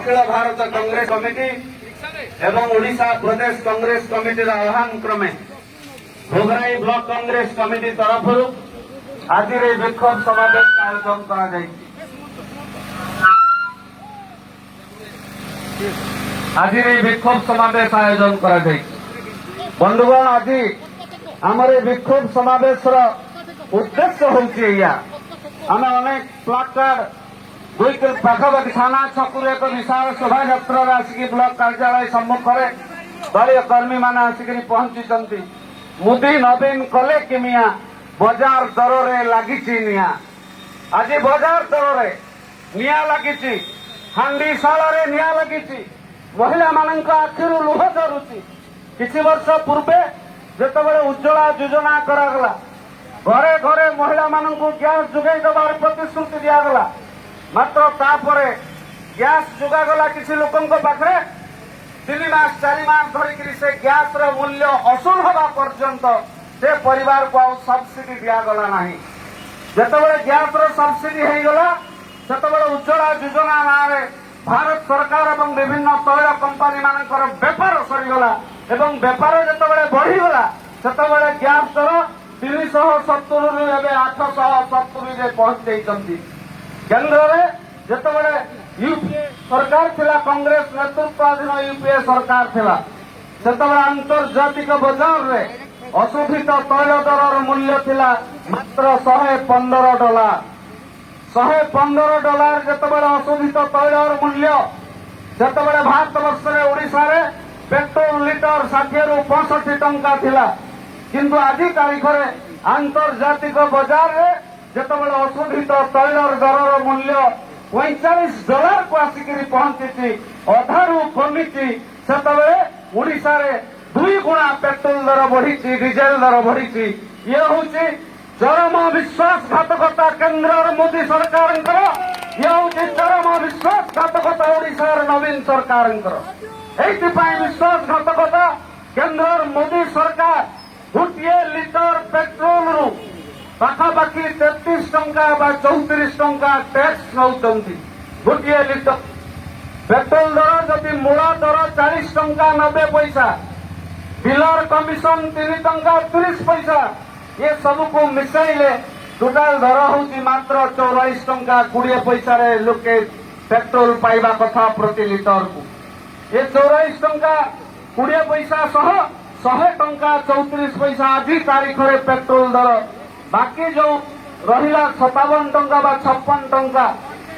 अखिल Bharat Congress committee एवं ओडिशा प्रदेश Congress committee आह्वान क्रमे भोगराई ब्लॉक कांग्रेस कमिटी तरफ आज विक्षोभ समावेश आयोजन कर आज विक्षोभ समावेश आयोजन कर बंधुगण आज आमर विक्षोभ समावेश उद्देश्य होगा आम अनेक प्लाकार्ड दुई पाखापाखि थाना छकु एक विशाल शोभा यात्रा आसिक ब्लॉक कार्यालय सम्मुख में दलीय कर्मी मैंने आसिक पहुंची मुदी नवीन कले किमिया बजार दर रे लगी निया आज बजार दर रे निया लगी हांडीशाल रे निया लगी महिला मान आखिर लुह झरुची किछि वर्ष पूर्वे जेतबेले उज्ज्वला योजना करागला घरे घरे महिला मानू गैस जोगाई देवार प्रतिश्रुति दिगला मात्र तापरे गैस जोगागला किसी लोकों पाखे 3 मास 4 मास धरिक से गैस र मूल्य असूल हवा पर्यंत से परिवार को सब्सिडी दिगला ना जितेबाला गैस र सब्सिडी होगला सेतबेले उज्ज्वला योजना नारे भारत सरकार एवं विभिन्न तैल कंपानी मानकर बेपार सरीगला एवं बेपार जितेबाला बढ़ीगला सेतबेले गैस दर 370 एवं 870 पहुंच केन्द्र में जितेबाला यूपीए सरकार थिला कांग्रेस नेतृत्वाधीन यूपीए सरकार थिला सेतबेला अंतर्जातिक बाजार रे अशोधित तैल दर मूल्य थिला मात्र $115 $115 जितेबाला अशोधित तैल मूल्य सेतबेला भारत वर्ष में ओडिशा रे पेट्रोल लिटर 60 रु 65 टंका थिला किंतु आज तारीख में अंतर्जातिक बाजार रे जितेबाला अशोधित तैल दर मूल्य $45 को आसिक पहुंची अधारू कमी सेतबेले ओडिशा रे 2 गुणा पेट्रोल दर बढ़ी डिजेल दर बढ़ी ये हूँ चरम विश्वासघातकता केन्द्र मोदी सरकार ये हूँ चरम विश्वासघातकता ओडिशा नवीन सरकार विश्वासघातकता केन्द्र मोदी सरकार गोटे लिटर पेट्रोल रु पाखापाखि 33 टंका 34 टंका टैक्स नौ गोटे लिटर पेट्रोल दर जदि मूल दर 40 टंका 90 पैसा डीलर कमिशन 3 टंका 30 पैसा ये सबको मिसाइले टोटाल दर हूँ मात्र 24 टंका 20 पैसा रे लोके पेट्रोल पाइबा कथा प्रति लिटर को ये 24 टंका 20 पैसा सह 100 टंका 34 पैसा आज तारीख में पेट्रोल दर बाकी जो रहिला 57 टंका 56 टंका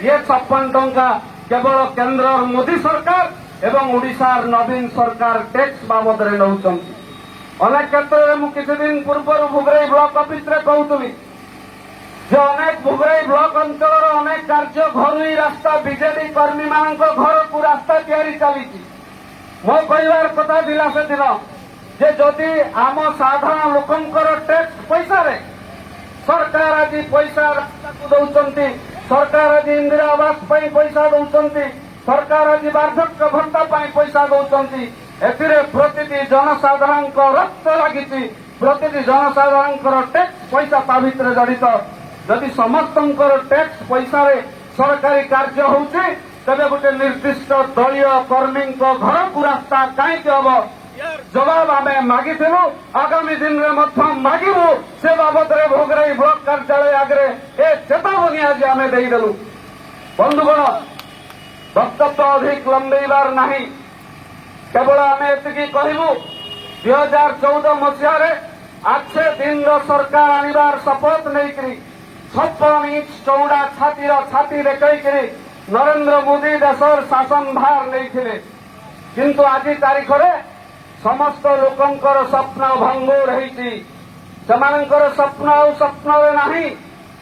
ये 56 टंका केवल केन्द्र मोदी सरकार एवं ओडिशा नवीन सरकार टैक्स बाबद नौ अनेक क्षेत्र में किसी दिन पूर्व भोगराई ब्लॉक ऑफिस रे कहूली जो अनेक भोगराई ब्लॉक अंचल अनेक कार्य घर रास्ता बीजेडी कर्मी मान घर को रास्ता तैयारी चली मो कहवार कथा दिला से दिन जे जदि आम साधारण लोकंकर टैक्स पैसा रे सरकार आज पैसा रास्ता को दौरान सरकार आज इंदिरा आवास पैसा दौरान सरकार आज वार्धक्य भत्ता पैसा दौरान एथिरे प्रतिटी जनसाधारण रक्त लगी प्रतिटी जनसाधारण टैक्स पैसा ता भितर जड़ित जदि समस्त टैक्स पैसा रे सरकारी कार्य होउछि तबे गोटे निर्दिष्ट दलीय कर्मी घर को रास्ता कहीं हम जवाब आम मागिलु आगामी दिन में मागू से बाबद भोगराई ब्लॉक कार्यालय आगे ए चेतावनी आज आम देदेलु बंधुगण वक्तव्य अधिक लंबेबार नहीं केवल आम एति कहलु 2014 मसीह आछे दिन सरकार आनिबार शपथ नहीं 56 इंच चौड़ा छाती देखकर नरेंद्र मोदी देशर शासन भार नहीं किंतु आज तारीख में समस्त लोकंकर स्वप्न भंगुर होकर स्वप्न आ स्वप्न नहीं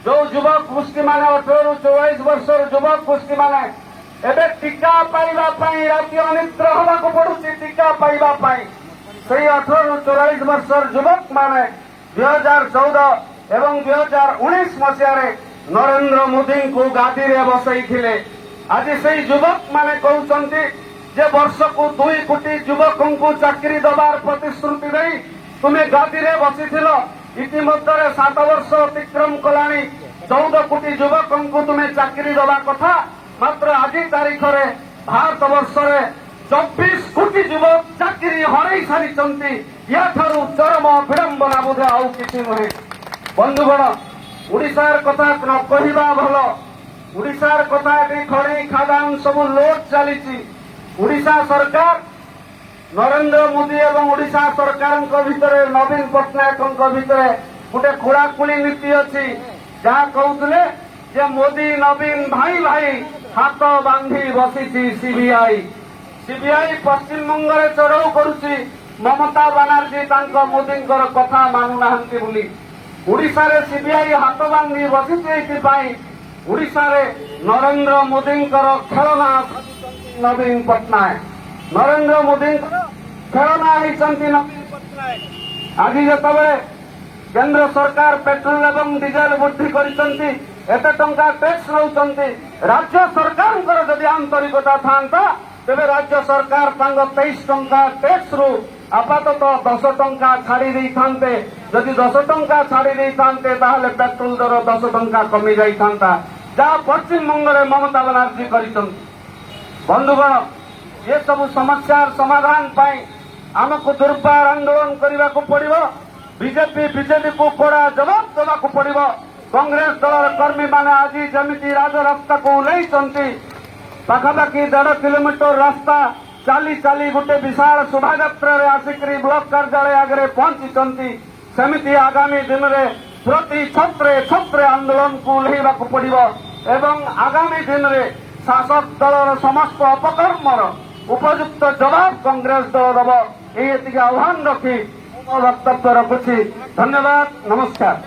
जो युवक गोष्ठी माने 18 रु 24 वर्षर युवक गोष्ठी माने एबे टीका पाइबा पई राति अनिद्र होगा को पड़ुची टीका पाइबा पई सही 18 रु 24 वर्षर युवक माने 2014 एवं 2019 मसीह नरेंद्र मोदी को गादी रे बसई थिले आज से युवक माने कहउचंती जे वर्ष को 2 कोटी युवकों को चाकरी दबार प्रतिश्रुति दे तुम्हें गादी रे बसीथिल इतिमध्य 7 वर्ष अतिक्रम कलानी 14 कोटी युवकों को तुम्हें चाकरी दबा कथा मात्र आज तारीख में भारत वर्ष में 24 कोटी युवक चाकरी हर सारी या चरम विडंबना बोधे आउ कि नुहे। बंधुगण ओडिशार कथा न कहवा भल। ओडिशार कथा खड़ी खादान सब लोड चली। ओडिशा सरकार नरेंद्र मोदी एवं ओडिशा सरकार भितर नवीन पट्टनायक भितर गोटे खोड़ाखोड़ी नीति अच्छी जहाँ कहते जे मोदी नवीन भाई भाई हाथ बांधी बसी सीबीआई। सीबीआई पश्चिमबंग में चढ़ाऊ करुच्ची ममता बानार्जी मोदी कथा मानुना ओडिशा रे सीबीआई हाथ बांधी बसी ओडिशा रे नरेंद्र मोदी खेलना नवीन पट्टनायक। नरेंद्र मोदी खेलना होती नवीन पट्टनायक। आज जिते केंद्र सरकार पेट्रोल एवं डीजेल वृद्धि करते टैक्स नौकरी राज्य सरकार जदि आंतरिकता था तेरे राज्य सरकार 23 टंका टैक्स रु आपातत 10 टंका छाड़ी था। जदि 10 टंका छाड़ी था पेट्रोल दर 10 टंका कमी जाता जहाँ पश्चिमबंग में ममता बानार्जी कर। बंधुगण ये सब समस्या समाधान आमको दुर्बार आंदोलन करने को पड़ो। बीजेपी को कड़ा जवाब देवा पड़ो। कांग्रेस दल कर्मी माने आज जमी राजरास्ता को ओह्लैंती पाखापाखि 1.5 किलोमीटर रास्ता चाली चाली गोटे विशाल शोभायात्रा आसिक ब्लॉक कार्यालय आगे पहुंची। सेमिति आगामी दिन में प्रति छत्रे आंदोलन को ओह्लैवा पड़ो एवं आगामी दिन में शासक दल समस्त अपकर्मर उपयुक्त जवाब कांग्रेस दल दब ये आह्वान रखी वक्तव्य रखुची। धन्यवाद। नमस्कार।